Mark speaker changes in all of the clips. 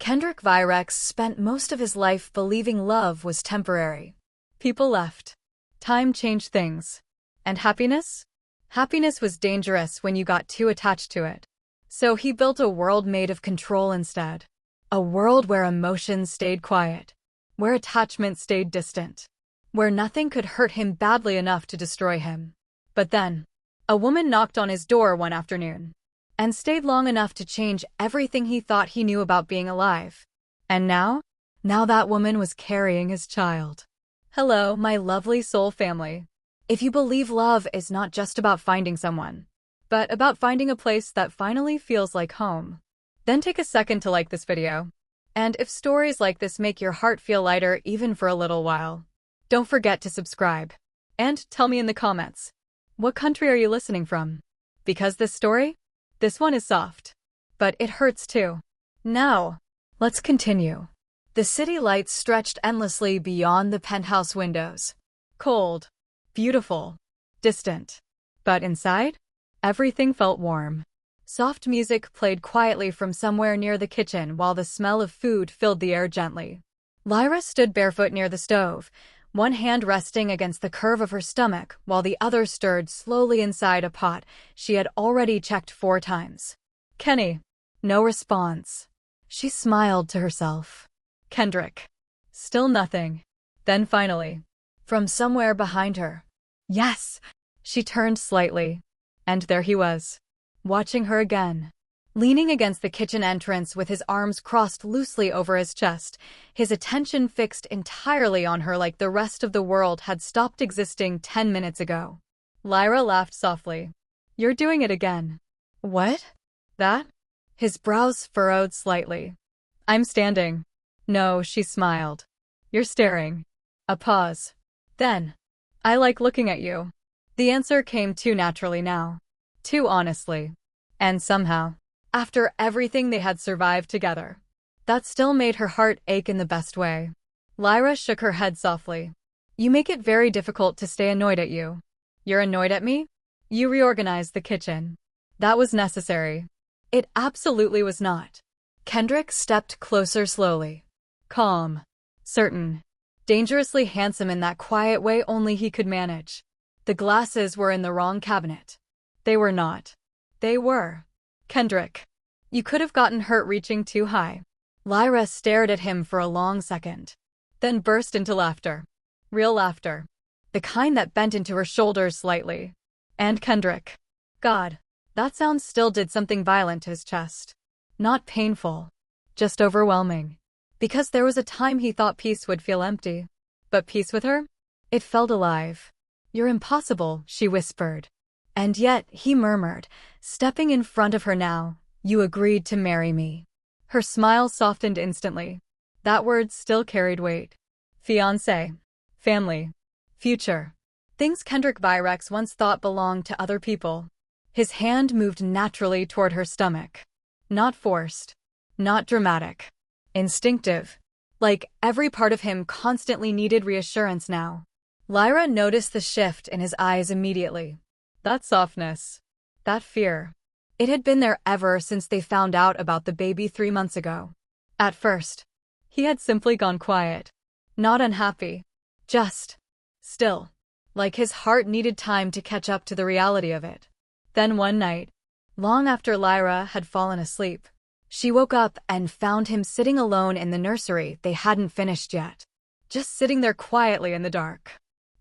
Speaker 1: Kendrick Virex spent most of his life believing love was temporary. People left. Time changed things. And happiness? Happiness was dangerous when you got too attached to it. So he built a world made of control instead. A world where emotions stayed quiet. Where attachment stayed distant. Where nothing could hurt him badly enough to destroy him. But then, a woman knocked on his door one afternoon. And stayed long enough to change everything he thought he knew about being alive. And now that woman was carrying his child. Hello, my lovely soul family. If you believe love is not just about finding someone, but about finding a place that finally feels like home, then take a second to like this video. And if stories like this make your heart feel lighter even for a little while, don't forget to subscribe. And tell me in the comments, what country are you listening from? Because this one is soft. But it hurts too. Now, let's continue. The city lights stretched endlessly beyond the penthouse windows. Cold, beautiful, distant. But inside, everything felt warm. Soft music played quietly from somewhere near the kitchen while the smell of food filled the air gently. Lyra stood barefoot near the stove, one hand resting against the curve of her stomach while the other stirred slowly inside a pot she had already checked 4 times. Kenny. No response. She smiled to herself. Kendrick. Still nothing. Then finally, from somewhere behind her. Yes! She turned slightly. And there he was, watching her again. Leaning against the kitchen entrance with his arms crossed loosely over his chest, his attention fixed entirely on her like the rest of the world had stopped existing 10 minutes ago. Lyra laughed softly. You're doing it again. What? That? His brows furrowed slightly. I'm standing. No, she smiled. You're staring. A pause. Then, I like looking at you. The answer came too naturally now. Too honestly. And somehow, after everything they had survived together, that still made her heart ache in the best way. Lyra shook her head softly. You make it very difficult to stay annoyed at you. You're annoyed at me? You reorganized the kitchen. That was necessary. It absolutely was not. Kendrick stepped closer slowly. Calm. Certain. Dangerously handsome in that quiet way only he could manage. The glasses were in the wrong cabinet. They were not. They were. Kendrick. You could have gotten hurt reaching too high. Lyra stared at him for a long second, then burst into laughter. Real laughter. The kind that bent into her shoulders slightly. And Kendrick. God, that sound still did something violent to his chest. Not painful. Just overwhelming. Because there was a time he thought peace would feel empty. But peace with her? It felt alive. You're impossible, she whispered. And yet, he murmured, stepping in front of her now, you agreed to marry me. Her smile softened instantly. That word still carried weight. Fiancé. Family. Future. Things Kendrick Virex once thought belonged to other people. His hand moved naturally toward her stomach. Not forced. Not dramatic. Instinctive. Like every part of him constantly needed reassurance now. Lyra noticed the shift in his eyes immediately. That softness. That fear. It had been there ever since they found out about the baby 3 months ago. At first, he had simply gone quiet. Not unhappy. Just still. Like his heart needed time to catch up to the reality of it. Then one night, long after Lyra had fallen asleep, she woke up and found him sitting alone in the nursery they hadn't finished yet. Just sitting there quietly in the dark.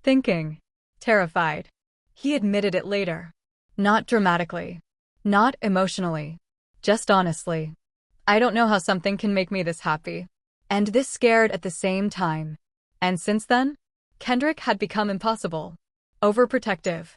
Speaker 1: Thinking. Terrified. He admitted it later. Not dramatically. Not emotionally. Just honestly. I don't know how something can make me this happy. And this scared at the same time. And since then, Kendrick had become impossible. Overprotective.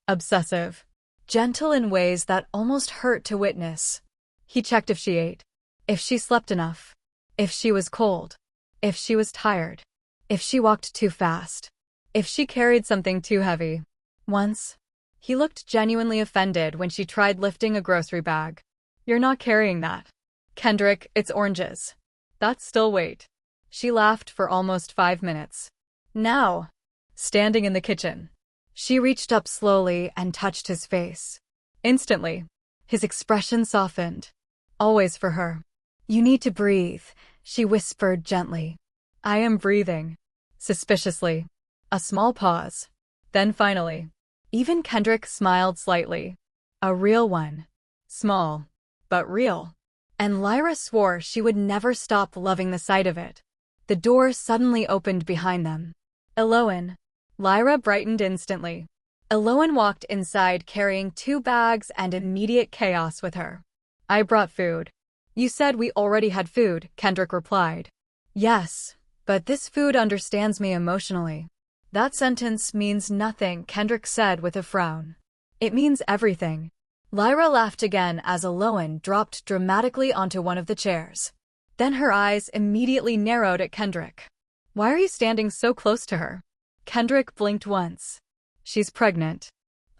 Speaker 1: Obsessive. Gentle in ways that almost hurt to witness. He checked if she ate. If she slept enough. If she was cold. If she was tired. If she walked too fast. If she carried something too heavy. Once, he looked genuinely offended when she tried lifting a grocery bag. You're not carrying that. Kendrick, it's oranges. That's still weight. She laughed for almost 5 minutes. Now, standing in the kitchen, she reached up slowly and touched his face. Instantly, his expression softened. Always for her. You need to breathe, she whispered gently. I am breathing. Suspiciously. A small pause. Then finally. Even Kendrick smiled slightly. A real one. Small. But real. And Lyra swore she would never stop loving the sight of it. The door suddenly opened behind them. Eloan. Lyra brightened instantly. Eloan walked inside carrying 2 bags and immediate chaos with her. I brought food. You said we already had food, Kendrick replied. Yes, but this food understands me emotionally. That sentence means nothing, Kendrick said with a frown. It means everything. Lyra laughed again as Eloan dropped dramatically onto one of the chairs. Then her eyes immediately narrowed at Kendrick. Why are you standing so close to her? Kendrick blinked once. She's pregnant.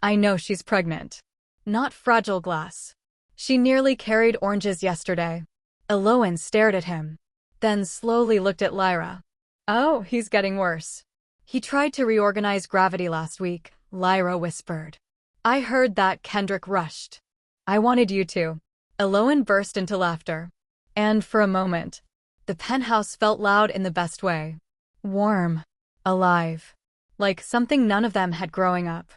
Speaker 1: I know she's pregnant. Not fragile glass. She nearly carried oranges yesterday. Eloan stared at him. Then slowly looked at Lyra. Oh, he's getting worse. He tried to reorganize gravity last week, Lyra whispered. I heard that, Kendrick rushed. I wanted you to. Eloan burst into laughter. And for a moment, the penthouse felt loud in the best way. Warm. Alive. Like something none of them had growing up.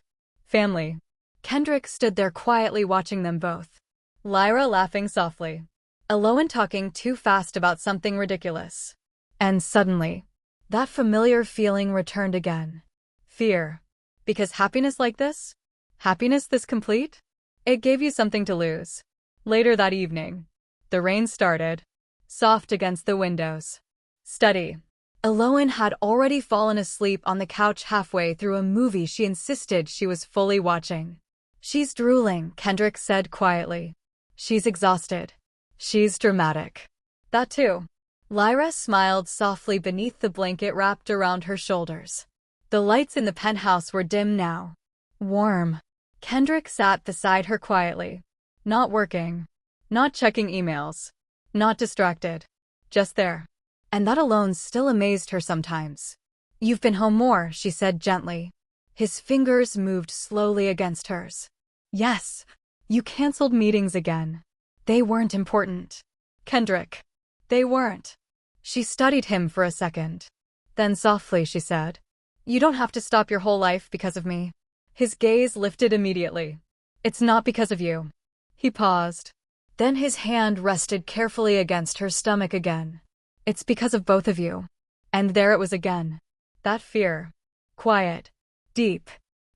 Speaker 1: Family. Kendrick stood there quietly watching them both. Lyra laughing softly. Eloan talking too fast about something ridiculous. And suddenly, that familiar feeling returned again. Fear. Because happiness like this? Happiness this complete? It gave you something to lose. Later that evening, the rain started, soft against the windows. Study. Eloan had already fallen asleep on the couch halfway through a movie she insisted she was fully watching. She's drooling, Kendrick said quietly. She's exhausted. She's dramatic. That too. Lyra smiled softly beneath the blanket wrapped around her shoulders. The lights in the penthouse were dim now. Warm. Kendrick sat beside her quietly. Not working. Not checking emails. Not distracted. Just there. And that alone still amazed her sometimes. You've been home more, she said gently. His fingers moved slowly against hers. Yes. You canceled meetings again. They weren't important. Kendrick. They weren't. She studied him for a second. Then softly she said, You don't have to stop your whole life because of me. His gaze lifted immediately. It's not because of you. He paused. Then his hand rested carefully against her stomach again. It's because of both of you. And there it was again. That fear. Quiet. Deep.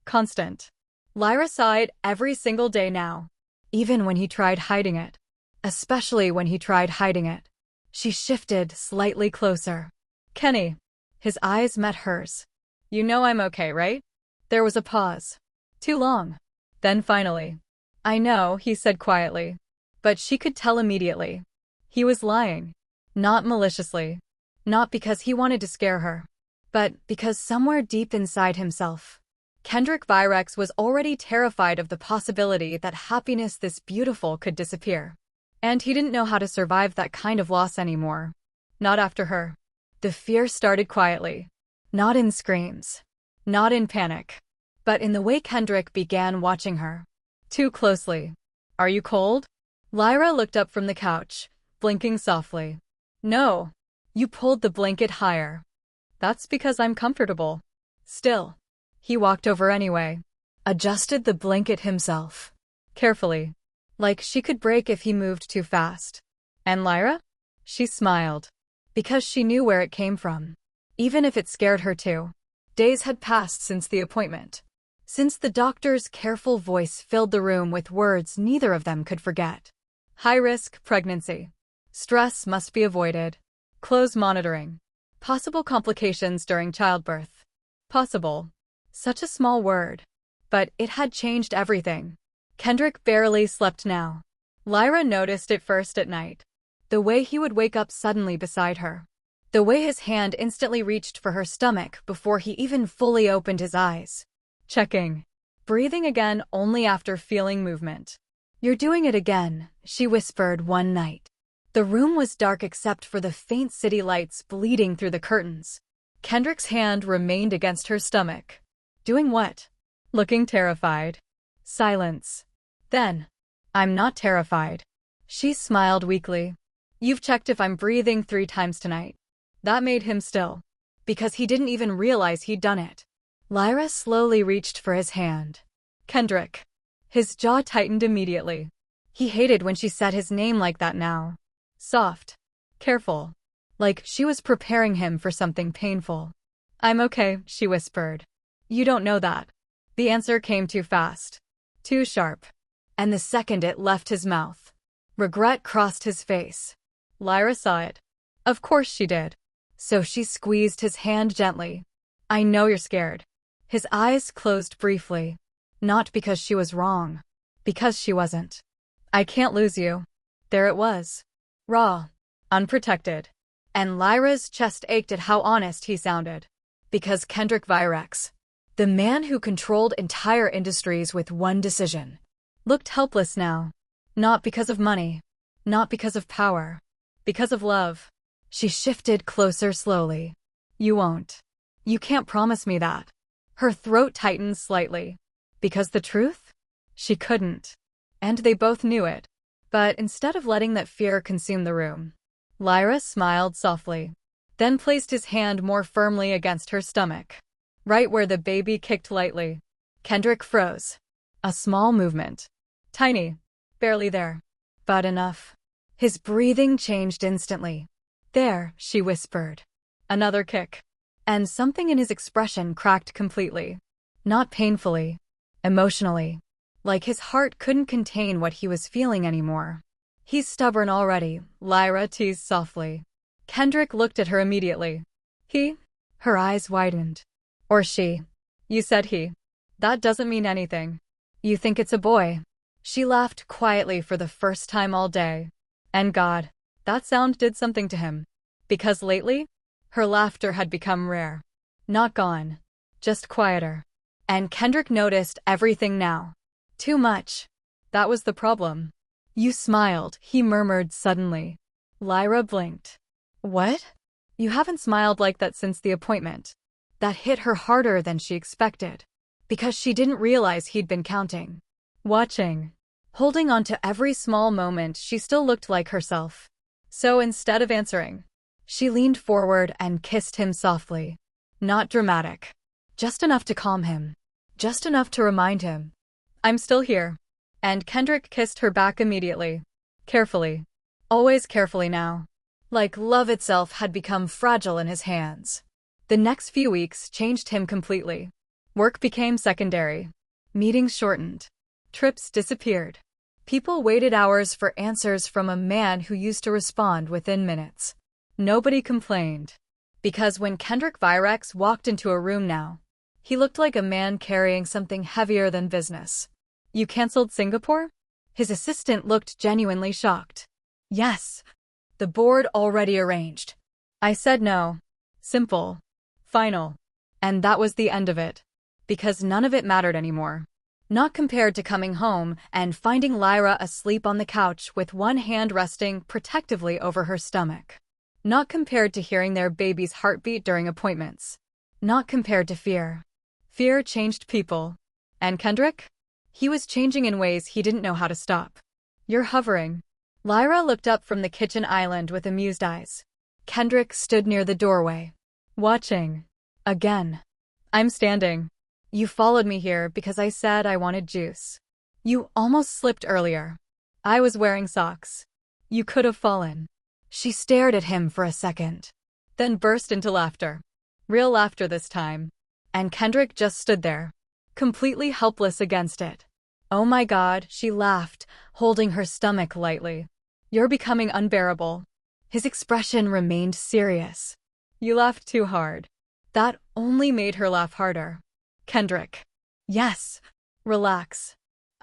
Speaker 1: Constant. Lyra saw it every single day now. Even when he tried hiding it. Especially when he tried hiding it. She shifted slightly closer. Kenny. His eyes met hers. You know I'm okay, right? There was a pause. Too long. Then finally. I know, he said quietly. But she could tell immediately. He was lying. Not maliciously. Not because he wanted to scare her. But because somewhere deep inside himself, Kendrick Virex was already terrified of the possibility that happiness this beautiful could disappear. And he didn't know how to survive that kind of loss anymore. Not after her. The fear started quietly. Not in screams. Not in panic. But in the way Kendrick began watching her. Too closely. Are you cold? Lyra looked up from the couch, blinking softly. No. You pulled the blanket higher. That's because I'm comfortable. Still. He walked over anyway. Adjusted the blanket himself. Carefully. Like she could break if he moved too fast. And Lyra? She smiled. Because she knew where it came from. Even if it scared her too. Days had passed since the appointment. Since the doctor's careful voice filled the room with words neither of them could forget. High-risk pregnancy. Stress must be avoided. Close monitoring. Possible complications during childbirth. Possible. Such a small word. But it had changed everything. Kendrick barely slept now. Lyra noticed it first at night. The way he would wake up suddenly beside her. The way his hand instantly reached for her stomach before he even fully opened his eyes. Checking. Breathing again only after feeling movement. You're doing it again, she whispered one night. The room was dark except for the faint city lights bleeding through the curtains. Kendrick's hand remained against her stomach. Doing what? Looking terrified. Silence. Then. I'm not terrified. She smiled weakly. You've checked if I'm breathing 3 times tonight. That made him still, because he didn't even realize he'd done it. Lyra slowly reached for his hand. Kendrick. His jaw tightened immediately. He hated when she said his name like that now. Soft. Careful. Like she was preparing him for something painful. I'm okay, she whispered. You don't know that. The answer came too fast. Too sharp. And the second it left his mouth, regret crossed his face. Lyra saw it. Of course she did. So she squeezed his hand gently. I know you're scared. His eyes closed briefly. Not because she was wrong. Because she wasn't. I can't lose you. There it was. Raw. Unprotected. And Lyra's chest ached at how honest he sounded. Because Kendrick Virex, the man who controlled entire industries with one decision, looked helpless now. Not because of money. Not because of power. Because of love. She shifted closer slowly. You won't. You can't promise me that. Her throat tightened slightly. Because the truth? She couldn't. And they both knew it. But instead of letting that fear consume the room, Lyra smiled softly, then placed his hand more firmly against her stomach, right where the baby kicked lightly. Kendrick froze. A small movement. Tiny. Barely there. But enough. His breathing changed instantly. There, she whispered. Another kick. And something in his expression cracked completely. Not painfully. Emotionally. Like his heart couldn't contain what he was feeling anymore. He's stubborn already, Lyra teased softly. Kendrick looked at her immediately. He? Her eyes widened. Or she. You said he. That doesn't mean anything. You think it's a boy. She laughed quietly for the first time all day. And God, that sound did something to him. Because lately, her laughter had become rare. Not gone. Just quieter. And Kendrick noticed everything now. Too much. That was the problem. You smiled, he murmured suddenly. Lyra blinked. What? You haven't smiled like that since the appointment. That hit her harder than she expected. Because she didn't realize he'd been counting. Watching. Holding on to every small moment she still looked like herself. So instead of answering, she leaned forward and kissed him softly. Not dramatic. Just enough to calm him. Just enough to remind him. I'm still here. And Kendrick kissed her back immediately. Carefully. Always carefully now. Like love itself had become fragile in his hands. The next few weeks changed him completely. Work became secondary. Meetings shortened. Trips disappeared. People waited hours for answers from a man who used to respond within minutes. Nobody complained. Because when Kendrick Virex walked into a room now, he looked like a man carrying something heavier than business. You canceled Singapore? His assistant looked genuinely shocked. Yes. The board already arranged. I said no. Simple. Final. And that was the end of it. Because none of it mattered anymore. Not compared to coming home and finding Lyra asleep on the couch with one hand resting protectively over her stomach. Not compared to hearing their baby's heartbeat during appointments. Not compared to fear. Fear changed people. And Kendrick? He was changing in ways he didn't know how to stop. You're hovering. Lyra looked up from the kitchen island with amused eyes. Kendrick stood near the doorway. Watching. Again. I'm standing. You followed me here because I said I wanted juice. You almost slipped earlier. I was wearing socks. You could have fallen. She stared at him for a second, then burst into laughter. Real laughter this time. And Kendrick just stood there, completely helpless against it. Oh my God, she laughed, holding her stomach lightly. You're becoming unbearable. His expression remained serious. You laughed too hard. That only made her laugh harder. Kendrick. Yes. Relax.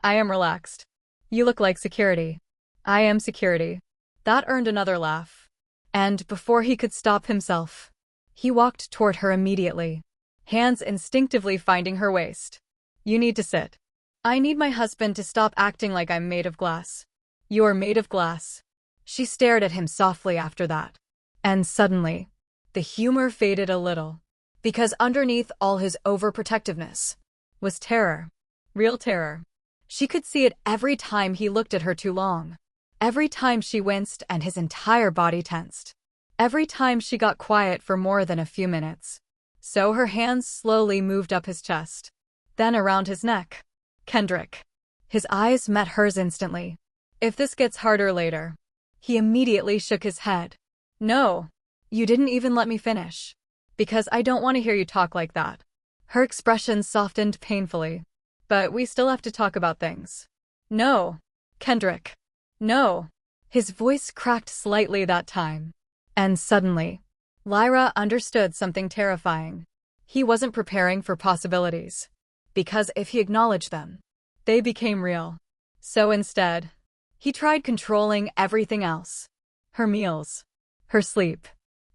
Speaker 1: I am relaxed. You look like security. I am security. That earned another laugh. And before he could stop himself, he walked toward her immediately, hands instinctively finding her waist. You need to sit. I need my husband to stop acting like I'm made of glass. You're made of glass. She stared at him softly after that. And suddenly, the humor faded a little. Because underneath all his overprotectiveness was terror. Real terror. She could see it every time he looked at her too long. Every time she winced and his entire body tensed. Every time she got quiet for more than a few minutes. So her hands slowly moved up his chest. Then around his neck. Kendrick. His eyes met hers instantly. If this gets harder later. He immediately shook his head. No. You didn't even let me finish. Because I don't want to hear you talk like that. Her expression softened painfully. But we still have to talk about things. No. Kendrick. No. His voice cracked slightly that time. And suddenly, Lyra understood something terrifying. He wasn't preparing for possibilities. Because if he acknowledged them, they became real. So instead, he tried controlling everything else. Her meals, her sleep,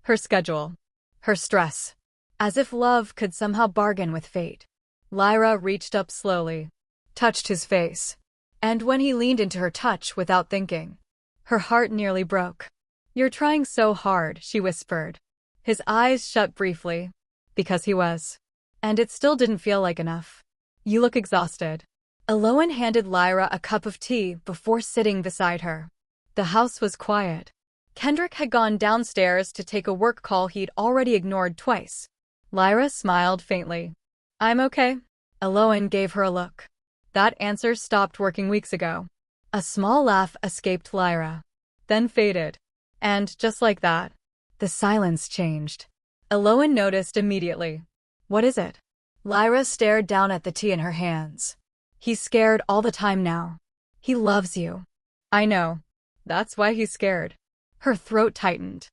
Speaker 1: her schedule, her stress. As if love could somehow bargain with fate. Lyra reached up slowly, touched his face. And when he leaned into her touch without thinking, her heart nearly broke. You're trying so hard, she whispered. His eyes shut briefly. Because he was. And it still didn't feel like enough. You look exhausted. Aloan handed Lyra a cup of tea before sitting beside her. The house was quiet. Kendrick had gone downstairs to take a work call he'd already ignored twice. Lyra smiled faintly. I'm okay. Aloan gave her a look. That answer stopped working weeks ago. A small laugh escaped Lyra. Then faded. And just like that, the silence changed. Aloan noticed immediately. What is it? Lyra stared down at the tea in her hands. He's scared all the time now. He loves you. I know. That's why he's scared. Her throat tightened.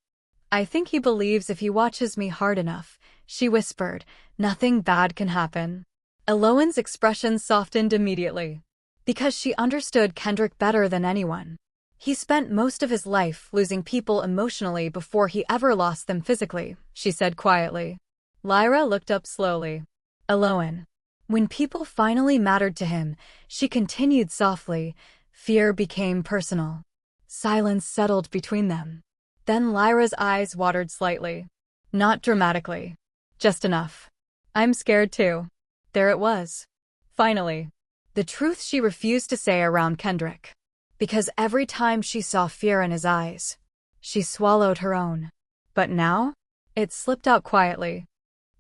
Speaker 1: I think he believes if he watches me hard enough, she whispered, nothing bad can happen. Aloan's expression softened immediately. Because she understood Kendrick better than anyone. He spent most of his life losing people emotionally before he ever lost them physically, she said quietly. Lyra looked up slowly. Aloan. When people finally mattered to him, she continued softly, fear became personal. Silence settled between them. Then Lyra's eyes watered slightly. Not dramatically. Just enough. I'm scared too. There it was. Finally. The truth she refused to say around Kendrick. Because every time she saw fear in his eyes, she swallowed her own. But now, it slipped out quietly.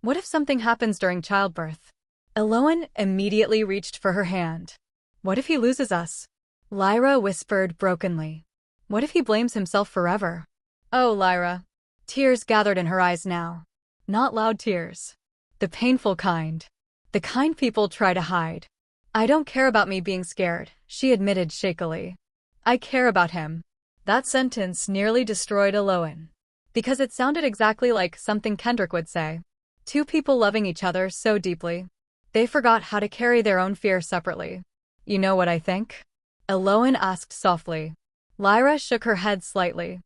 Speaker 1: What if something happens during childbirth? Aloan immediately reached for her hand. What if he loses us? Lyra whispered brokenly. What if he blames himself forever? Oh, Lyra. Tears gathered in her eyes now. Not loud tears. The painful kind. The kind people try to hide. I don't care about me being scared, she admitted shakily. I care about him. That sentence nearly destroyed Aloan. Because it sounded exactly like something Kendrick would say. Two people loving each other so deeply. They forgot how to carry their own fear separately. You know what I think? Aloan asked softly. Lyra shook her head slightly.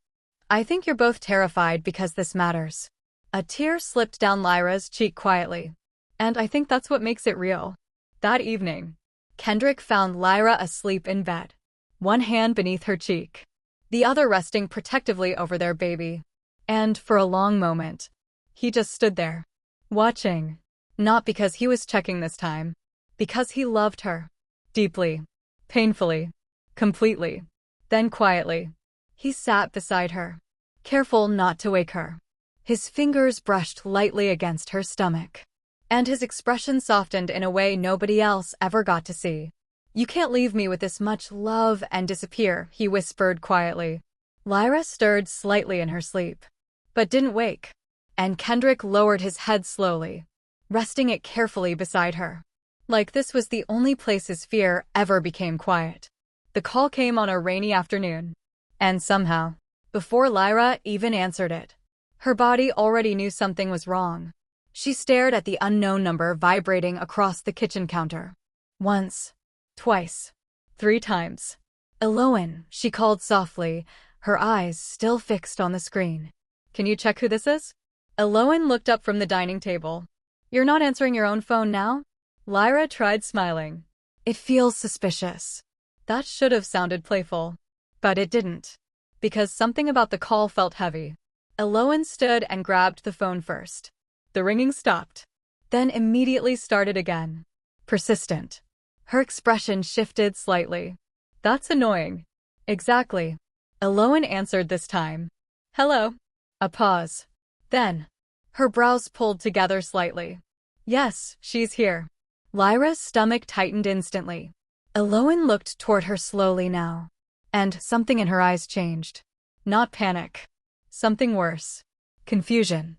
Speaker 1: I think you're both terrified because this matters. A tear slipped down Lyra's cheek quietly. And I think that's what makes it real. That evening, Kendrick found Lyra asleep in bed. One hand beneath her cheek. The other resting protectively over their baby. And for a long moment, he just stood there. Watching. Not because he was checking this time. Because he loved her. Deeply. Painfully. Completely. Then quietly, he sat beside her. Careful not to wake her. His fingers brushed lightly against her stomach. And his expression softened in a way nobody else ever got to see. You can't leave me with this much love and disappear, he whispered quietly. Lyra stirred slightly in her sleep. But didn't wake. And Kendrick lowered his head slowly, resting it carefully beside her. Like this was the only place his fear ever became quiet. The call came on a rainy afternoon. And somehow, before Lyra even answered it, her body already knew something was wrong. She stared at the unknown number vibrating across the kitchen counter. Once. Twice. 3 times. Aloan, she called softly, her eyes still fixed on the screen. Can you check who this is? Aloan looked up from the dining table. You're not answering your own phone now? Lyra tried smiling. It feels suspicious. That should have sounded playful. But it didn't. Because something about the call felt heavy. Aloan stood and grabbed the phone first. The ringing stopped. Then immediately started again. Persistent. Her expression shifted slightly. That's annoying. Exactly. Eloin answered this time. Hello. A pause. Then, her brows pulled together slightly. Yes, she's here. Lyra's stomach tightened instantly. Eloin looked toward her slowly now. And something in her eyes changed. Not panic. Something worse. Confusion.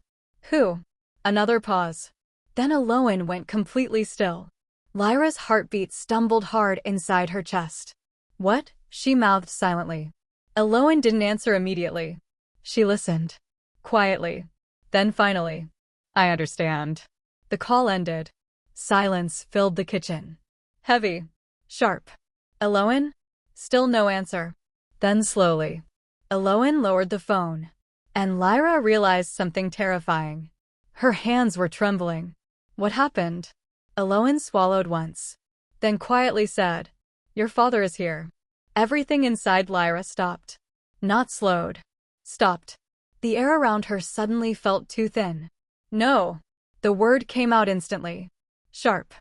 Speaker 1: Who? Another pause. Then Eloin went completely still. Lyra's heartbeat stumbled hard inside her chest. What? She mouthed silently. Eloin didn't answer immediately. She listened. Quietly. Then finally. I understand. The call ended. Silence filled the kitchen. Heavy. Sharp. Eloin? Still no answer. Then slowly. Eloin lowered the phone. And Lyra realized something terrifying. Her hands were trembling. What happened? Eloin swallowed once. Then quietly said, Your father is here. Everything inside Lyra stopped. Not slowed. Stopped. The air around her suddenly felt too thin. No. The word came out instantly. Sharp.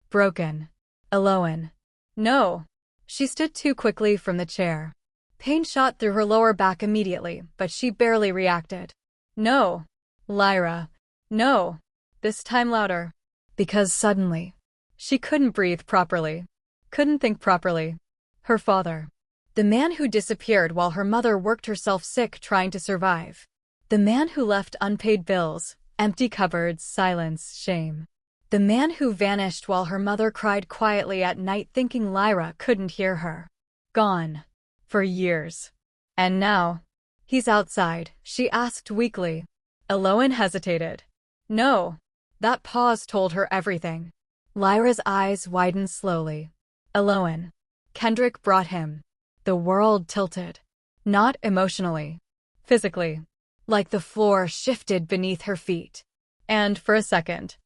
Speaker 1: Broken. Eloin. No. She stood too quickly from the chair. Pain shot through her lower back immediately, but she barely reacted. No. Lyra. No. This time louder. Because suddenly, she couldn't breathe properly. Couldn't think properly. Her father. The man who disappeared while her mother worked herself sick trying to survive. The man who left unpaid bills, empty cupboards, silence, shame. The man who vanished while her mother cried quietly at night thinking Lyra couldn't hear her. Gone. For years. And now, he's outside, she asked weakly. Eloin hesitated. No. That pause told her everything. Lyra's eyes widened slowly. Eloin. Kendrick brought him. The world tilted. Not emotionally. Physically. Like the floor shifted beneath her feet. And for a second,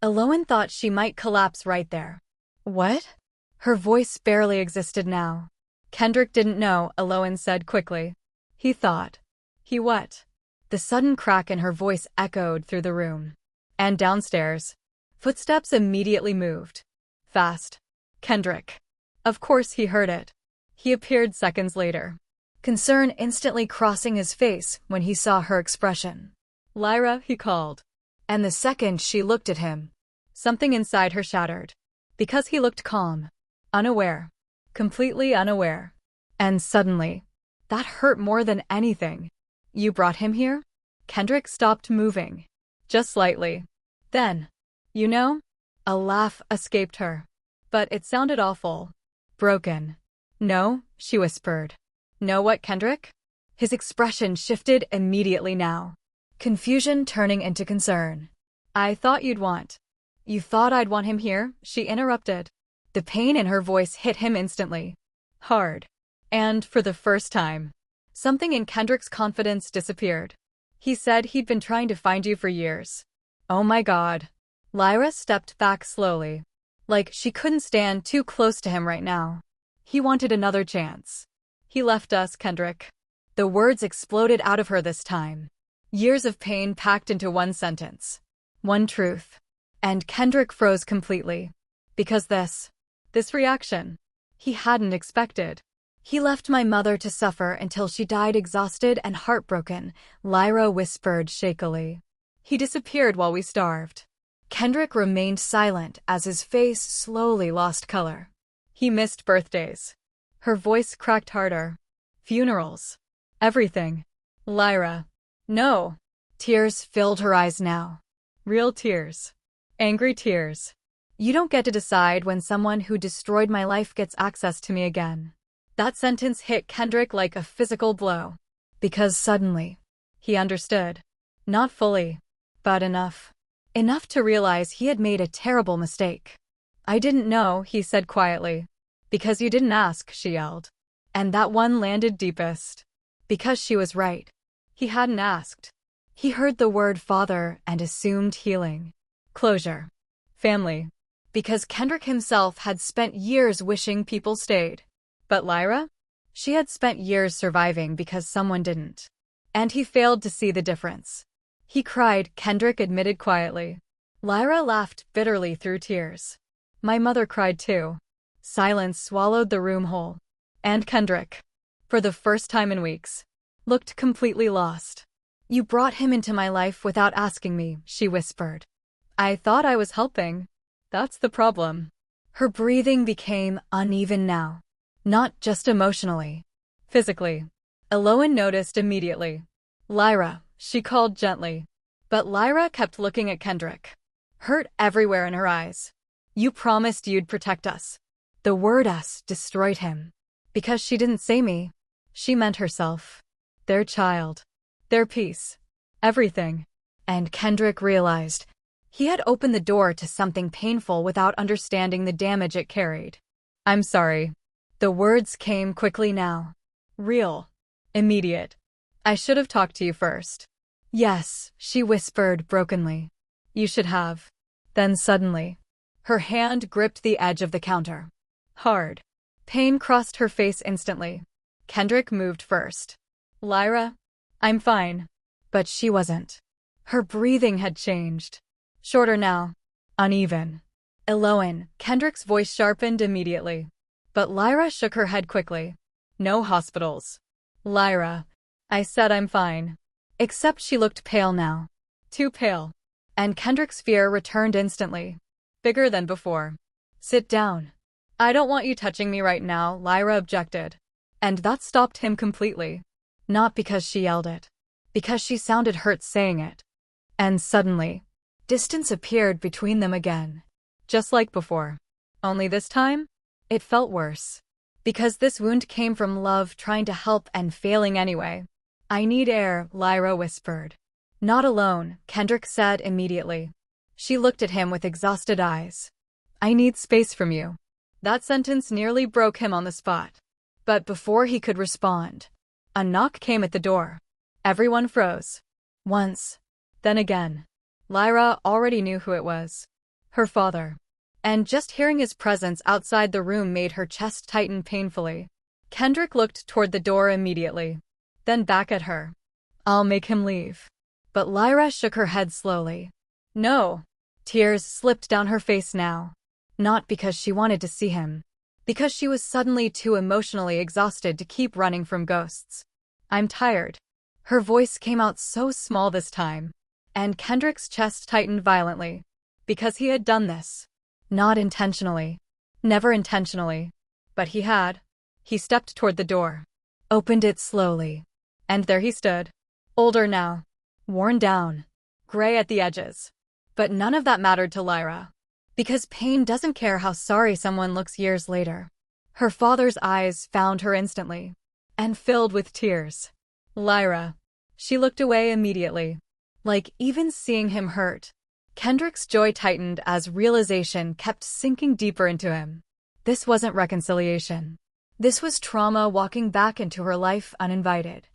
Speaker 1: Eloin thought she might collapse right there. What? Her voice barely existed now. Kendrick didn't know, Eloin said quickly. He thought. He what? The sudden crack in her voice echoed through the room. And downstairs, footsteps immediately moved. Fast. Kendrick. Of course he heard it. He appeared seconds later. Concern instantly crossing his face when he saw her expression. Lyra, he called. And the second she looked at him, something inside her shattered. Because he looked calm. Unaware. Completely unaware. And suddenly, that hurt more than anything. You brought him here? Kendrick stopped moving. Just slightly. Then, you know? A laugh escaped her. But it sounded awful. Broken. No, she whispered. Know what, Kendrick? His expression shifted immediately now. Confusion turning into concern. I thought you'd want. You thought I'd want him here? She interrupted. The pain in her voice hit him instantly. Hard. And, for the first time, something in Kendrick's confidence disappeared. He said he'd been trying to find you for years. Oh my God. Lyra stepped back slowly. Like she couldn't stand too close to him right now. He wanted another chance. He left us, Kendrick. The words exploded out of her this time. Years of pain packed into one sentence. One truth. And Kendrick froze completely. Because this reaction, he hadn't expected. He left my mother to suffer until she died exhausted and heartbroken, Lyra whispered shakily. He disappeared while we starved. Kendrick remained silent as his face slowly lost color. He missed birthdays. Her voice cracked harder. Funerals. Everything. Lyra. No. Tears filled her eyes now. Real tears. Angry tears. You don't get to decide when someone who destroyed my life gets access to me again. That sentence hit Kendrick like a physical blow. Because suddenly, he understood. Not fully, but enough. Enough to realize he had made a terrible mistake. I didn't know, he said quietly. Because you didn't ask, she yelled. And that one landed deepest. Because she was right. He hadn't asked. He heard the word father and assumed healing. Closure. Family. Because Kendrick himself had spent years wishing people stayed. But Lyra? She had spent years surviving because someone didn't. And he failed to see the difference. He cried, Kendrick admitted quietly. Lyra laughed bitterly through tears. My mother cried too. Silence swallowed the room whole. And Kendrick. for the first time in weeks, looked completely lost. "You brought him into my life without asking me," she whispered. "I thought I was helping. That's the problem." Her breathing became uneven now. Not just emotionally. Physically. Eloin noticed immediately. "Lyra," she called gently. But Lyra kept looking at Kendrick. Hurt everywhere in her eyes. "You promised you'd protect us." The word us destroyed him. Because she didn't say me. She meant herself. Their child. Their peace. Everything. And Kendrick realized he had opened the door to something painful without understanding the damage it carried. "I'm sorry." The words came quickly now. Real. Immediate. "I should have talked to you first." "Yes," she whispered brokenly. "You should have." Then suddenly, her hand gripped the edge of the counter. Hard. Pain crossed her face instantly. Kendrick moved first. "Lyra, I'm fine." But she wasn't. Her breathing had changed. Shorter now. Uneven. "Eloin," Kendrick's voice sharpened immediately. But Lyra shook her head quickly. "No hospitals." "Lyra, I said I'm fine." Except she looked pale now. Too pale. And Kendrick's fear returned instantly. Bigger than before. "Sit down." "I don't want you touching me right now," Lyra objected. And that stopped him completely. Not because she yelled it. Because she sounded hurt saying it. And suddenly, distance appeared between them again. Just like before. Only this time, it felt worse. Because this wound came from love trying to help and failing anyway. "I need air," Lyra whispered. "Not alone," Kendrick said immediately. She looked at him with exhausted eyes. "I need space from you." That sentence nearly broke him on the spot. But before he could respond, a knock came at the door. Everyone froze. Once. Then again. Lyra already knew who it was. Her father. And just hearing his presence outside the room made her chest tighten painfully. Kendrick looked toward the door immediately. Then back at her. "I'll make him leave." But Lyra shook her head slowly. "No." Tears slipped down her face now. Not because she wanted to see him. Because she was suddenly too emotionally exhausted to keep running from ghosts. "I'm tired." Her voice came out so small this time. And Kendrick's chest tightened violently. Because he had done this. Not intentionally. Never intentionally. But he had. He stepped toward the door. Opened it slowly. And there he stood. Older now. Worn down. Gray at the edges. But none of that mattered to Lyra. Because pain doesn't care how sorry someone looks years later. Her father's eyes found her instantly. And filled with tears. "Lyra." She looked away immediately. Like even seeing him hurt. Kendrick's joy tightened as realization kept sinking deeper into him. This wasn't reconciliation. This was trauma walking back into her life uninvited.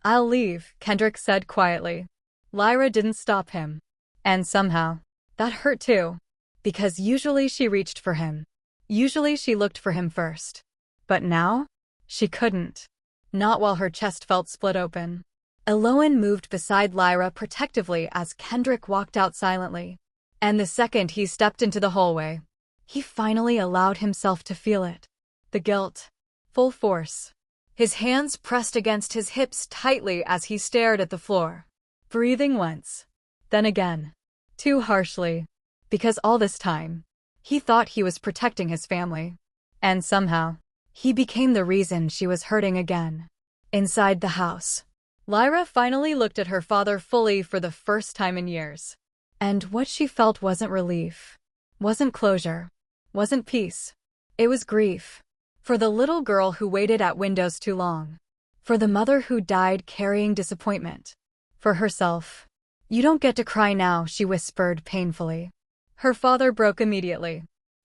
Speaker 1: "I'll leave," Kendrick said quietly. Lyra didn't stop him. And somehow, that hurt too. Because usually she reached for him. Usually she looked for him first. But now, she couldn't. Not while her chest felt split open. Eloin moved beside Lyra protectively as Kendrick walked out silently. And the second he stepped into the hallway, he finally allowed himself to feel it. The guilt. Full force. His hands pressed against his hips tightly as he stared at the floor. Breathing once. Then again. Too harshly. Because all this time, he thought he was protecting his family. And somehow, he became the reason she was hurting again. Inside the house, Lyra finally looked at her father fully for the first time in years. And what she felt wasn't relief. Wasn't closure. Wasn't peace. It was grief. For the little girl who waited at windows too long. For the mother who died carrying disappointment. For herself. "You don't get to cry now," she whispered painfully. Her father broke immediately.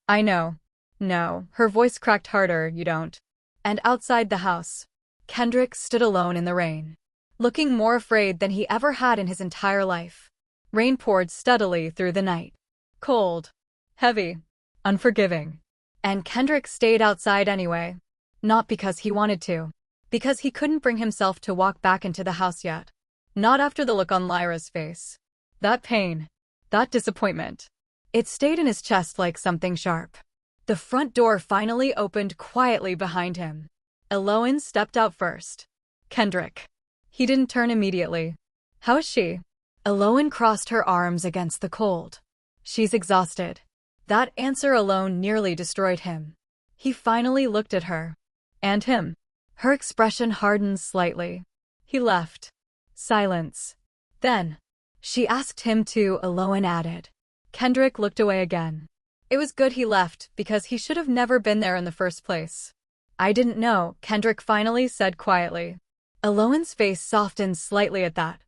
Speaker 1: "I know." "No." Her voice cracked harder. "You don't." And outside the house, Kendrick stood alone in the rain. Looking more afraid than he ever had in his entire life. Rain poured steadily through the night. Cold. Heavy. Unforgiving. And Kendrick stayed outside anyway. Not because he wanted to. Because he couldn't bring himself to walk back into the house yet. Not after the look on Lyra's face. That pain. That disappointment. It stayed in his chest like something sharp. The front door finally opened quietly behind him. Eloin stepped out first. Kendrick. He didn't turn immediately. How is she? Eloin crossed her arms against the cold. She's exhausted. That answer alone nearly destroyed him. He finally looked at her. And him. Her expression hardened slightly. He left. Silence. Then, she asked him to, Eloin added. Kendrick looked away again. It was good he left, because he should have never been there in the first place. I didn't know, Kendrick finally said quietly. Eloin's face softened slightly at that.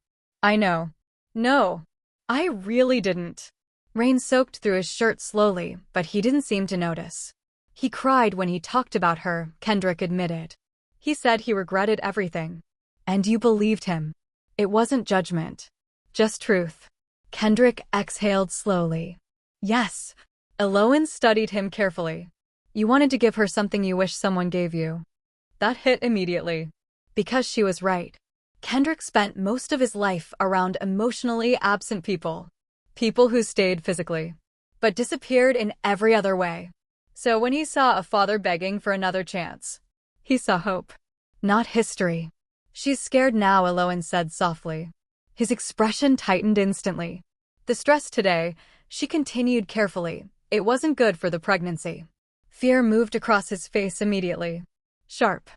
Speaker 1: I know. No. I really didn't. Rain soaked through his shirt slowly, but he didn't seem to notice. He cried when he talked about her, Kendrick admitted. He said he regretted everything. And you believed him. It wasn't judgment. Just truth. Kendrick exhaled slowly. Yes. Eloin studied him carefully. You wanted to give her something you wish someone gave you. That hit immediately. Because she was right. Kendrick spent most of his life around emotionally absent people. People who stayed physically, but disappeared in every other way. So when he saw a father begging for another chance, he saw hope, not history. She's scared now, Eloin said softly. His expression tightened instantly. The stress today, she continued carefully. It wasn't good for the pregnancy. Fear moved across his face immediately. Sharp.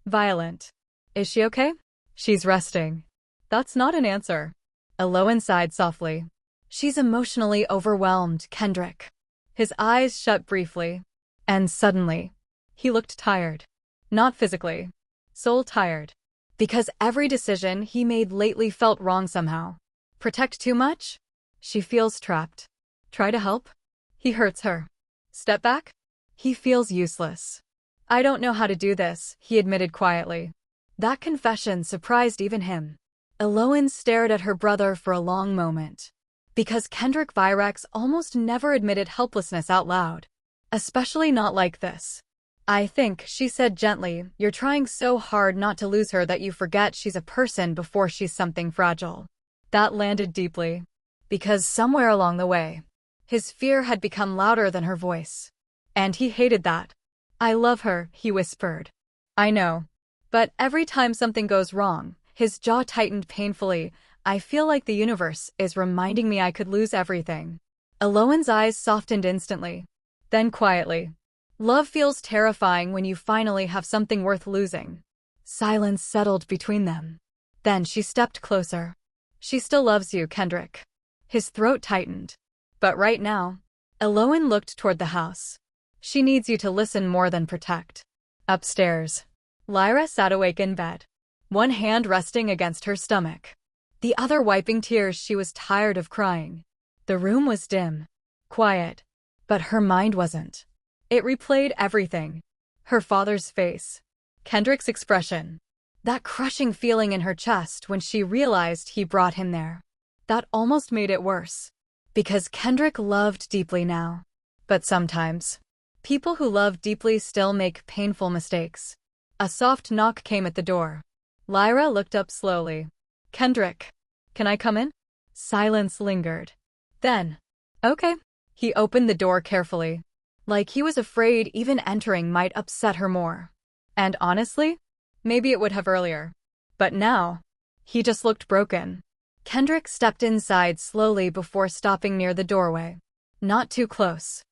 Speaker 1: Violent. Is she okay? She's resting. That's not an answer. Eloin sighed softly. She's emotionally overwhelmed, Kendrick. His eyes shut briefly. And suddenly, he looked tired. Not physically. Soul tired. Because every decision he made lately felt wrong somehow. Protect too much? She feels trapped. Try to help? He hurts her. Step back? He feels useless. I don't know how to do this, he admitted quietly. That confession surprised even him. Eloin stared at her brother for a long moment. Because Kendrick Virex almost never admitted helplessness out loud. Especially not like this. I think, she said gently, you're trying so hard not to lose her that you forget she's a person before she's something fragile. That landed deeply. Because somewhere along the way, his fear had become louder than her voice. And he hated that. I love her, he whispered. I know. But every time something goes wrong, his jaw tightened painfully. I feel like the universe is reminding me I could lose everything. Eloin's eyes softened instantly. Then quietly. Love feels terrifying when you finally have something worth losing. Silence settled between them. Then she stepped closer. She still loves you, Kendrick. His throat tightened. But right now, Eloin looked toward the house. She needs you to listen more than protect. Upstairs, Lyra sat awake in bed, one hand resting against her stomach, the other wiping tears. She was tired of crying. The room was dim, quiet, but her mind wasn't. It replayed everything. Her father's face, Kendrick's expression, that crushing feeling in her chest when she realized he brought him there. That almost made it worse. Because Kendrick loved deeply now. But sometimes, people who love deeply still make painful mistakes. A soft knock came at the door. Lyra looked up slowly. Kendrick, can I come in? Silence lingered. Then, okay. He opened the door carefully. Like he was afraid even entering might upset her more. And honestly, maybe it would have earlier. But now, he just looked broken. Kendrick stepped inside slowly before stopping near the doorway. Not too close.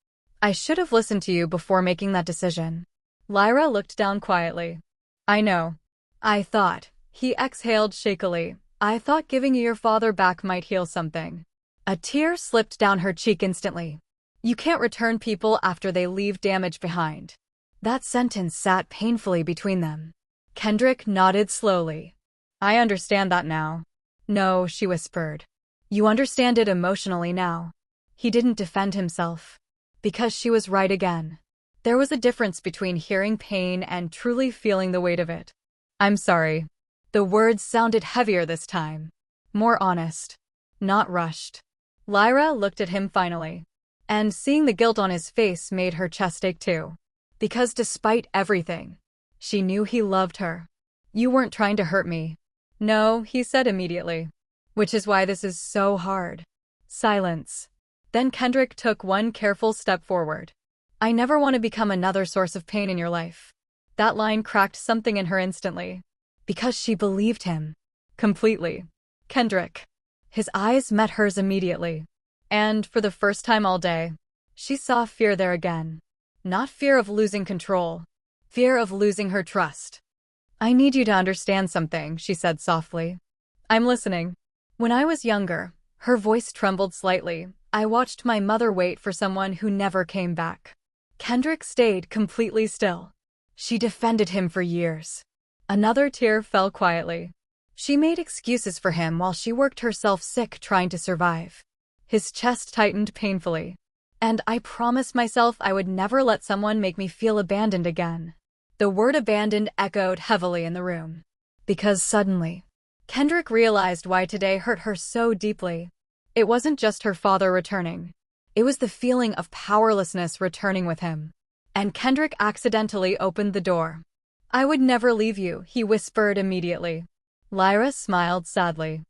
Speaker 1: I should have listened to you before making that decision. Lyra looked down quietly. I know. I thought. He exhaled shakily. I thought giving you your father back might heal something. A tear slipped down her cheek instantly. You can't return people after they leave damage behind. That sentence sat painfully between them. Kendrick nodded slowly. I understand that now. No, she whispered. You understand it emotionally now. He didn't defend himself. Because she was right again. There was a difference between hearing pain and truly feeling the weight of it. I'm sorry. The words sounded heavier this time. More honest. Not rushed. Lyra looked at him finally. And seeing the guilt on his face made her chest ache too. Because despite everything, she knew he loved her. You weren't trying to hurt me. No, he said immediately. Which is why this is so hard. Silence. Then Kendrick took one careful step forward. I never want to become another source of pain in your life. That line cracked something in her instantly. Because she believed him. Completely. Kendrick. His eyes met hers immediately. And, for the first time all day, she saw fear there again. Not fear of losing control. Fear of losing her trust. "I need you to understand something," she said softly. "I'm listening." When I was younger, her voice trembled slightly, I watched my mother wait for someone who never came back. Kendrick stayed completely still. She defended him for years. Another tear fell quietly. She made excuses for him while she worked herself sick trying to survive. His chest tightened painfully. And I promised myself I would never let someone make me feel abandoned again. The word abandoned echoed heavily in the room. Because suddenly, Kendrick realized why today hurt her so deeply. It wasn't just her father returning. It was the feeling of powerlessness returning with him. And Kendrick accidentally opened the door. "I would never leave you," he whispered immediately. Lyra smiled sadly.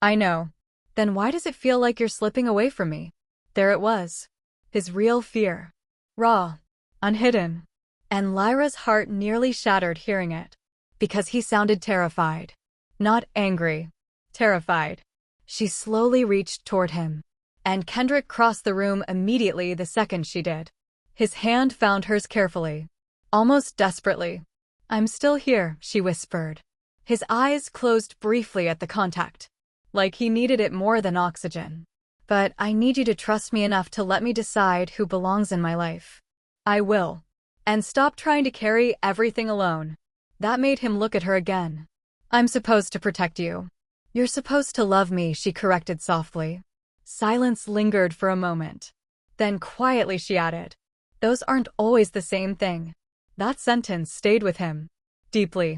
Speaker 1: "I know. Then why does it feel like you're slipping away from me?" There it was. His real fear. Raw. Unhidden. And Lyra's heart nearly shattered hearing it. Because he sounded terrified. Not angry. Terrified. She slowly reached toward him. And Kendrick crossed the room immediately the second she did. His hand found hers carefully. Almost desperately. "I'm still here," she whispered. His eyes closed briefly at the contact. Like he needed it more than oxygen. "But I need you to trust me enough to let me decide who belongs in my life." "I will. And stop trying to carry everything alone." That made him look at her again. "I'm supposed to protect you. You're supposed to love me," she corrected softly. Silence lingered for a moment. Then quietly she added, "Those aren't always the same thing." That sentence stayed with him. Deeply.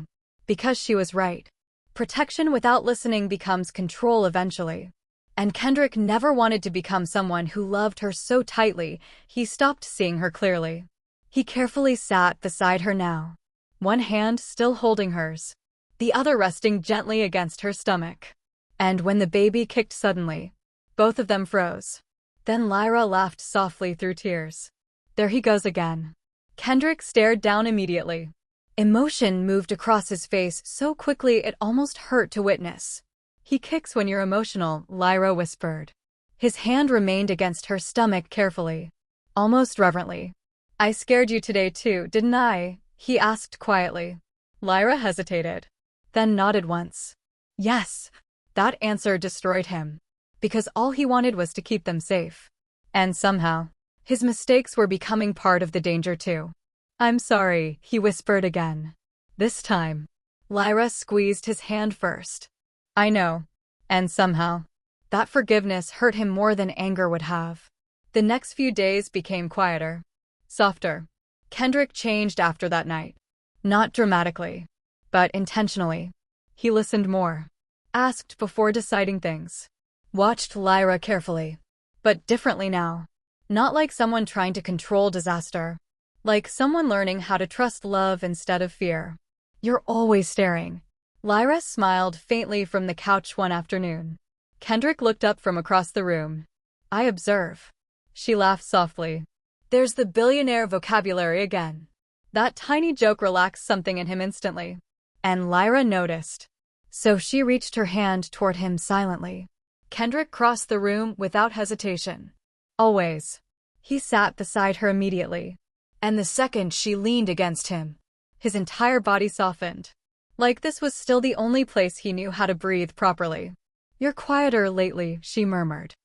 Speaker 1: Because she was right. Protection without listening becomes control eventually. And Kendrick never wanted to become someone who loved her so tightly, he stopped seeing her clearly. He carefully sat beside her now. One hand still holding hers. The other resting gently against her stomach. And when the baby kicked suddenly, both of them froze. Then Lyra laughed softly through tears. "There he goes again." Kendrick stared down immediately. Emotion moved across his face so quickly it almost hurt to witness. "He kicks when you're emotional," Lyra whispered. His hand remained against her stomach carefully. Almost reverently. "I scared you today too, didn't I?" he asked quietly. Lyra hesitated. Then nodded once. Yes. That answer destroyed him. Because all he wanted was to keep them safe. And somehow, his mistakes were becoming part of the danger too. "I'm sorry," he whispered again. This time, Lyra squeezed his hand first. "I know." And somehow, that forgiveness hurt him more than anger would have. The next few days became quieter. Softer. Kendrick changed after that night. Not dramatically, but intentionally. He listened more. Asked before deciding things. Watched Lyra carefully. But differently now. Not like someone trying to control disaster. Like someone learning how to trust love instead of fear. "You're always staring." Lyra smiled faintly from the couch one afternoon. Kendrick looked up from across the room. "I observe." She laughed softly. There's the billionaire vocabulary again. That tiny joke relaxed something in him instantly. And Lyra noticed. So she reached her hand toward him silently. Kendrick crossed the room without hesitation. Always. He sat beside her immediately. And the second she leaned against him, his entire body softened. Like this was still the only place he knew how to breathe properly. "You're quieter lately," she murmured.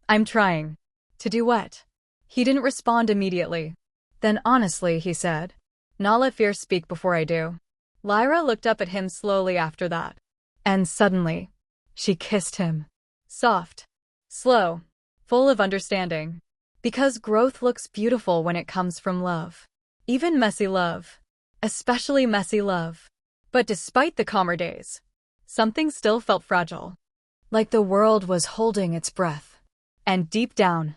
Speaker 1: "I'm trying." "To do what?" He didn't respond immediately. Then honestly, he said, "Not let fear speak before I do." Lyra looked up at him slowly after that. And suddenly, she kissed him. Soft. Slow. Full of understanding. Because growth looks beautiful when it comes from love. Even messy love. Especially messy love. But despite the calmer days, something still felt fragile. Like the world was holding its breath. And deep down,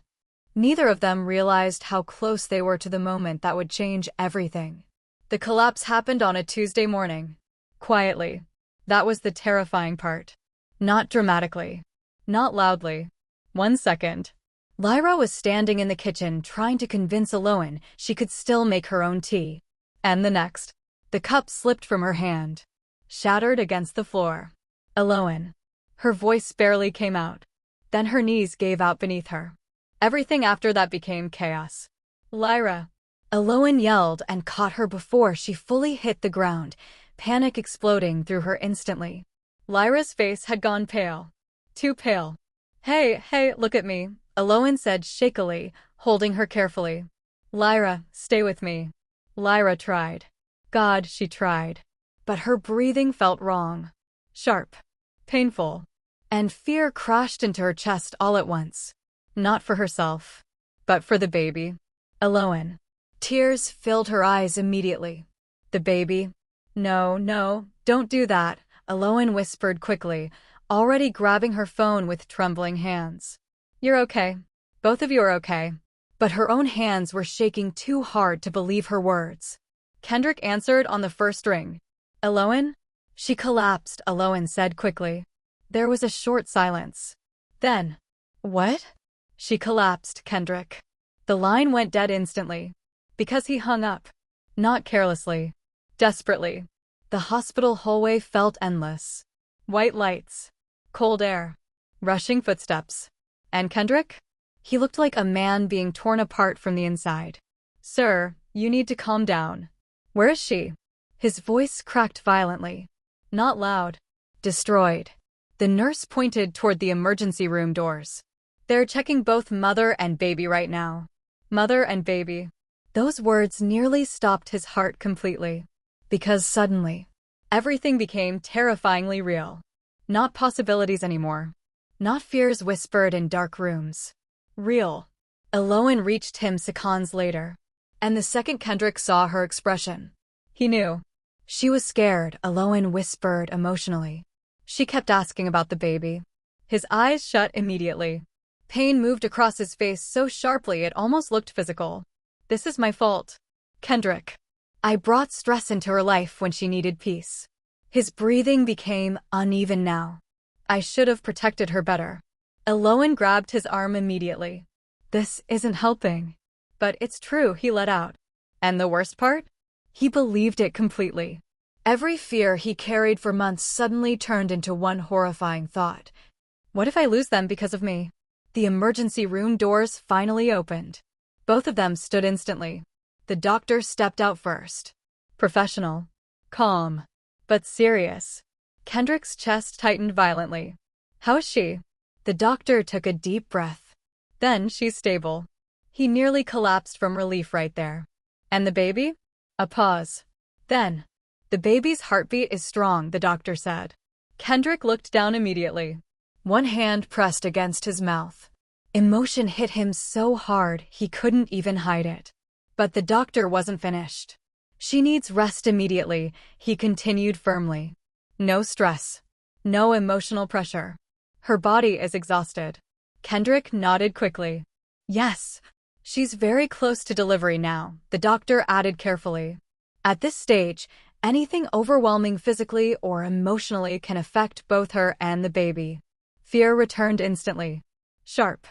Speaker 1: neither of them realized how close they were to the moment that would change everything. The collapse happened on a Tuesday morning. Quietly. That was the terrifying part. Not dramatically. Not loudly. 1 second. Lyra was standing in the kitchen trying to convince Aloan she could still make her own tea. And the next. The cup slipped from her hand, shattered against the floor. Aloan. Her voice barely came out. Then her knees gave out beneath her. Everything after that became chaos. Lyra. Aloan yelled and caught her before she fully hit the ground, panic exploding through her instantly. Lyra's face had gone pale. Too pale. Hey, look at me, Aloan said shakily, holding her carefully. Lyra, stay with me. Lyra tried. God, she tried. But her breathing felt wrong. Sharp. Painful. And fear crashed into her chest all at once. Not for herself, but for the baby. Aloan. Tears filled her eyes immediately. The baby? No, don't do that, Aloan whispered quickly, already grabbing her phone with trembling hands. You're okay. Both of you are okay. But her own hands were shaking too hard to believe her words. Kendrick answered on the first ring. Aloan? She collapsed, Aloan said quickly. There was a short silence. Then, what? She collapsed, Kendrick. The line went dead instantly. Because he hung up. Not carelessly. Desperately. The hospital hallway felt endless. White lights. Cold air. Rushing footsteps. And Kendrick? He looked like a man being torn apart from the inside. Sir, you need to calm down. Where is she? His voice cracked violently. Not loud. Destroyed. The nurse pointed toward the emergency room doors. They're checking both mother and baby right now. Mother and baby. Those words nearly stopped his heart completely. Because suddenly, everything became terrifyingly real. Not possibilities anymore. Not fears whispered in dark rooms. Real. Aloan reached him seconds later. And the second Kendrick saw her expression, he knew. She was scared, Aloan whispered emotionally. She kept asking about the baby. His eyes shut immediately. Pain moved across his face so sharply it almost looked physical. This is my fault. Kendrick. I brought stress into her life when she needed peace. His breathing became uneven now. I should have protected her better. Aloan grabbed his arm immediately. This isn't helping. But it's true, he let out. And the worst part? He believed it completely. Every fear he carried for months suddenly turned into one horrifying thought. What if I lose them because of me? The emergency room doors finally opened. Both of them stood instantly. The doctor stepped out first. Professional. Calm. But serious. Kendrick's chest tightened violently. How is she? The doctor took a deep breath. Then she's stable. He nearly collapsed from relief right there. And the baby? A pause. Then. The baby's heartbeat is strong, the doctor said. Kendrick looked down immediately. One hand pressed against his mouth. Emotion hit him so hard he couldn't even hide it. But the doctor wasn't finished. She needs rest immediately, he continued firmly. No stress. No emotional pressure. Her body is exhausted. Kendrick nodded quickly. Yes. She's very close to delivery now, the doctor added carefully. At this stage, anything overwhelming physically or emotionally can affect both her and the baby. Fear returned instantly. Sharp.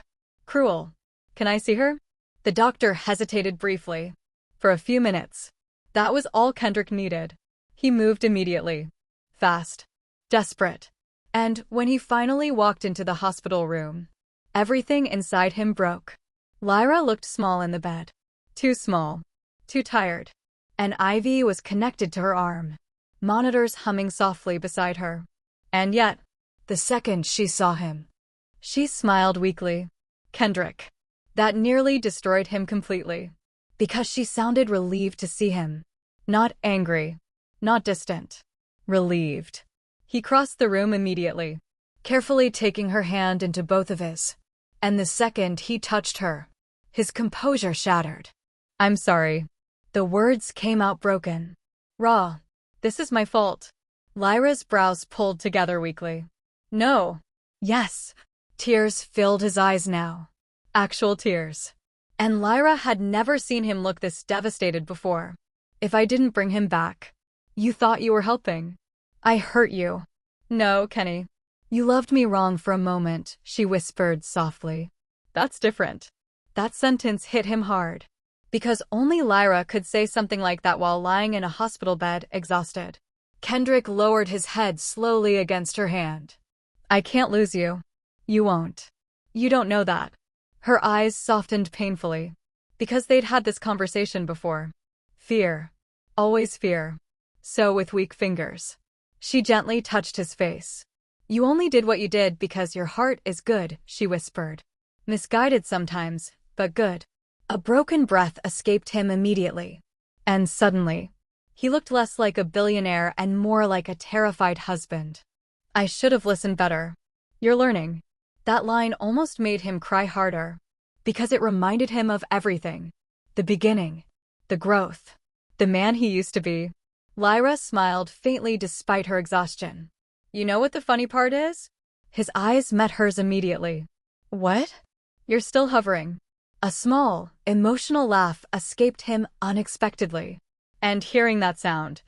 Speaker 1: Cruel. Can I see her? The doctor hesitated briefly. For a few minutes. That was all Kendrick needed. He moved immediately. Fast. Desperate. And when he finally walked into the hospital room, everything inside him broke. Lyra looked small in the bed. Too small. Too tired. An IV was connected to her arm. Monitors humming softly beside her. And yet, the second she saw him, she smiled weakly. Kendrick. That nearly destroyed him completely. Because she sounded relieved to see him. Not angry. Not distant. Relieved. He crossed the room immediately, carefully taking her hand into both of his. And the second he touched her, his composure shattered. I'm sorry. The words came out broken. Raw. This is my fault. Lyra's brows pulled together weakly. No. Yes. Tears filled his eyes now. Actual tears. And Lyra had never seen him look this devastated before. If I didn't bring him back, you thought you were helping. I hurt you. No, Kenny. You loved me wrong for a moment, she whispered softly. That's different. That sentence hit him hard. Because only Lyra could say something like that while lying in a hospital bed, exhausted. Kendrick lowered his head slowly against her hand. I can't lose you. You won't. You don't know that. Her eyes softened painfully. Because they'd had this conversation before. Fear. Always fear. So with weak fingers. She gently touched his face. You only did what you did because your heart is good, she whispered. Misguided sometimes, but good. A broken breath escaped him immediately. And suddenly, he looked less like a billionaire and more like a terrified husband. I should have listened better. You're learning. That line almost made him cry harder. Because it reminded him of everything. The beginning. The growth. The man he used to be. Lyra smiled faintly despite her exhaustion. You know what the funny part is? His eyes met hers immediately. What? You're still hovering. A small, emotional laugh escaped him unexpectedly. And hearing that sound,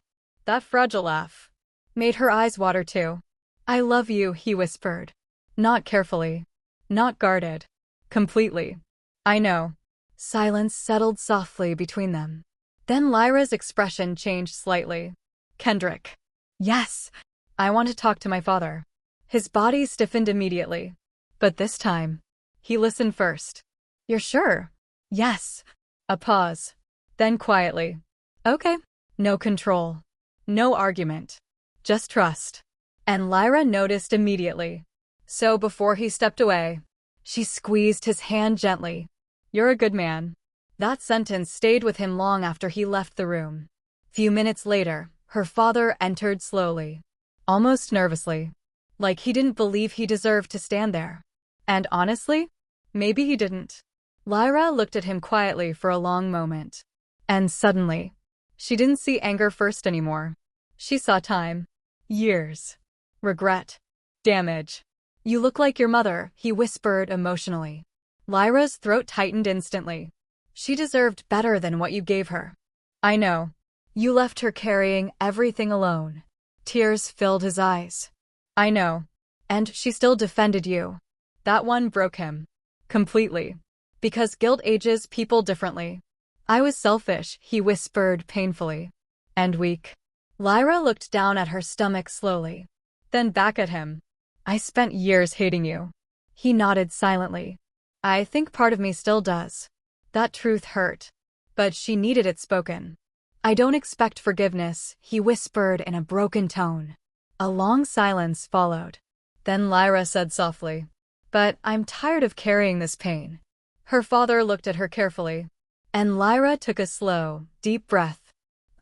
Speaker 1: that fragile laugh, made her eyes water too. I love you, he whispered. Not carefully. Not guarded. Completely. I know. Silence settled softly between them. Then Lyra's expression changed slightly. Kendrick. Yes. I want to talk to my father. His body stiffened immediately. But this time, he listened first. You're sure? Yes. A pause. Then quietly. Okay. No control. No argument. Just trust. And Lyra noticed immediately. So before he stepped away, she squeezed his hand gently. You're a good man. That sentence stayed with him long after he left the room. Few minutes later, her father entered slowly. Almost nervously. Like he didn't believe he deserved to stand there. And honestly, maybe he didn't. Lyra looked at him quietly for a long moment. And suddenly, she didn't see anger first anymore. She saw time. Years. Regret. Damage. You look like your mother, he whispered emotionally. Lyra's throat tightened instantly. She deserved better than what you gave her. I know. You left her carrying everything alone. Tears filled his eyes. I know. And she still defended you. That one broke him. Completely. Because guilt ages people differently. I was selfish, he whispered painfully. And weak. Lyra looked down at her stomach slowly. Then back at him. I spent years hating you. He nodded silently. I think part of me still does. That truth hurt. But she needed it spoken. I don't expect forgiveness, he whispered in a broken tone. A long silence followed. Then Lyra said softly. But I'm tired of carrying this pain. Her father looked at her carefully. And Lyra took a slow, deep breath.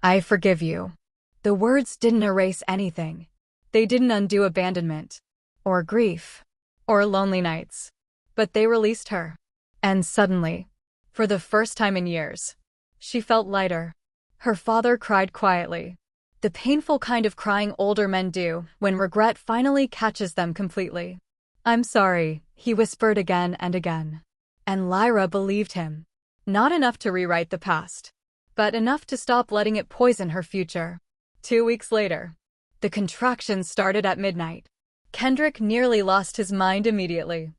Speaker 1: I forgive you. The words didn't erase anything. They didn't undo abandonment. Or grief. Or lonely nights. But they released her. And suddenly, for the first time in years, she felt lighter. Her father cried quietly. The painful kind of crying older men do when regret finally catches them completely. I'm sorry, he whispered again and again. And Lyra believed him. Not enough to rewrite the past, but enough to stop letting it poison her future. 2 weeks later, the contractions started at midnight. Kendrick nearly lost his mind immediately.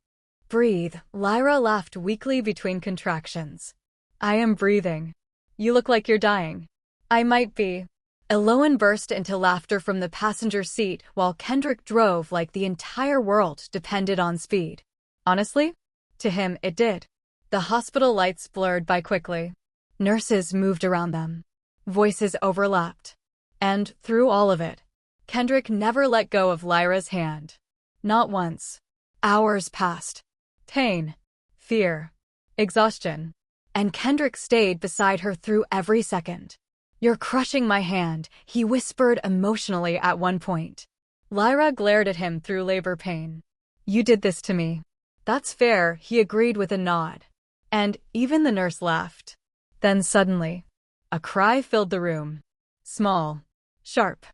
Speaker 1: Breathe, Lyra laughed weakly between contractions. I am breathing. You look like you're dying. I might be. Eloan burst into laughter from the passenger seat while Kendrick drove like the entire world depended on speed. Honestly, to him it did. The hospital lights blurred by quickly. Nurses moved around them. Voices overlapped. And through all of it, Kendrick never let go of Lyra's hand. Not once. Hours passed. Pain. Fear. Exhaustion. And Kendrick stayed beside her through every second. You're crushing my hand, he whispered emotionally at one point. Lyra glared at him through labor pain. You did this to me. That's fair, he agreed with a nod. And even the nurse laughed. Then suddenly, a cry filled the room. Small. Sharp.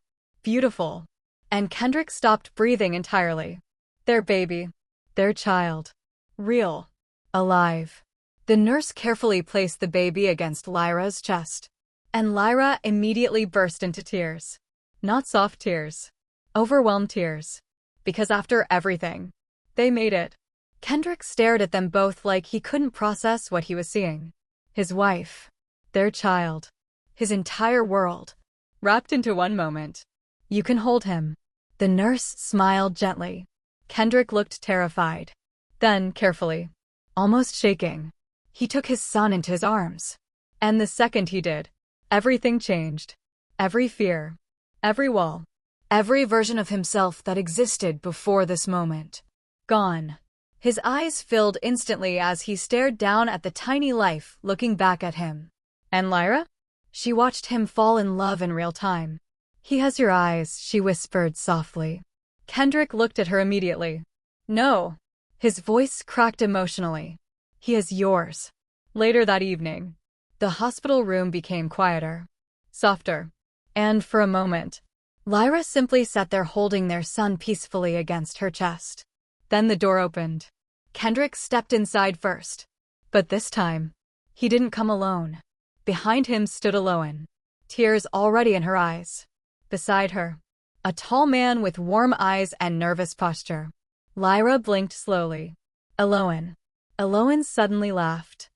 Speaker 1: Beautiful. And Kendrick stopped breathing entirely. Their baby. Their child. Real. Alive. The nurse carefully placed the baby against Lyra's chest. And Lyra immediately burst into tears. Not soft tears. Overwhelmed tears. Because after everything, they made it. Kendrick stared at them both like he couldn't process what he was seeing. His wife. their child, his entire world, wrapped into one moment. You can hold him. The nurse smiled gently. Kendrick looked terrified. Then, carefully, almost shaking, he took his son into his arms. And the second he did, everything changed. Every fear, every wall, every version of himself that existed before this moment. Gone. His eyes filled instantly as he stared down at the tiny life looking back at him. And Lyra? She watched him fall in love in real time. He has your eyes, she whispered softly. Kendrick looked at her immediately. No. His voice cracked emotionally. He is yours. Later that evening, the hospital room became quieter, softer, and for a moment, Lyra simply sat there holding their son peacefully against her chest. Then the door opened. Kendrick stepped inside first. But this time, he didn't come alone. Behind him stood Aloan, tears already in her eyes. Beside her, a tall man with warm eyes and nervous posture. Lyra blinked slowly. Aloan. Aloan suddenly laughed.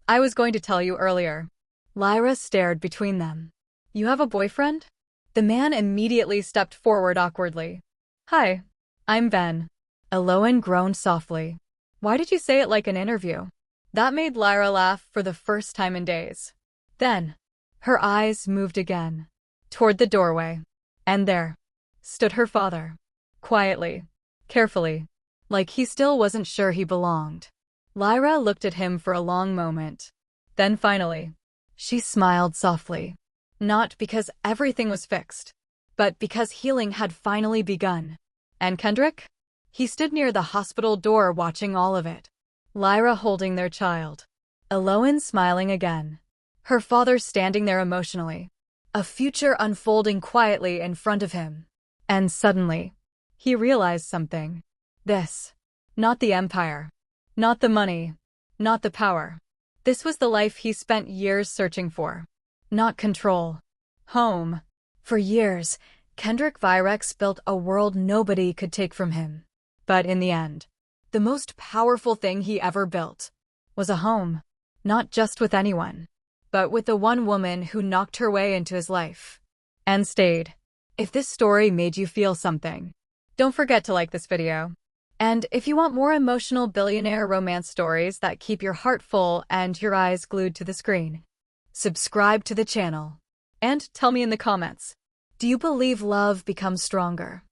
Speaker 1: I was going to tell you earlier. Lyra stared between them. You have a boyfriend? The man immediately stepped forward awkwardly. Hi, I'm Ben. Aloan groaned softly. Why did you say it like an interview? That made Lyra laugh for the first time in days. Then, her eyes moved again, toward the doorway. And there stood her father, quietly, carefully, like he still wasn't sure he belonged. Lyra looked at him for a long moment. Then finally, she smiled softly. Not because everything was fixed, but because healing had finally begun. And Kendrick? He stood near the hospital door watching all of it. Lyra holding their child. Aloan smiling again. Her father standing there emotionally. A future unfolding quietly in front of him. And suddenly, he realized something. This. Not the empire. Not the money. Not the power. This was the life he spent years searching for. Not control. Home. For years, Kendrick Virex built a world nobody could take from him. But in the end, the most powerful thing he ever built was a home. Not just with anyone, but with the one woman who knocked her way into his life. And stayed. If this story made you feel something, don't forget to like this video. And if you want more emotional billionaire romance stories that keep your heart full and your eyes glued to the screen, subscribe to the channel. And tell me in the comments, do you believe love becomes stronger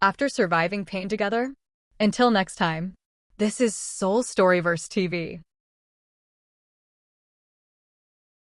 Speaker 1: after surviving pain together? Until next time, this is StoryVerse TV.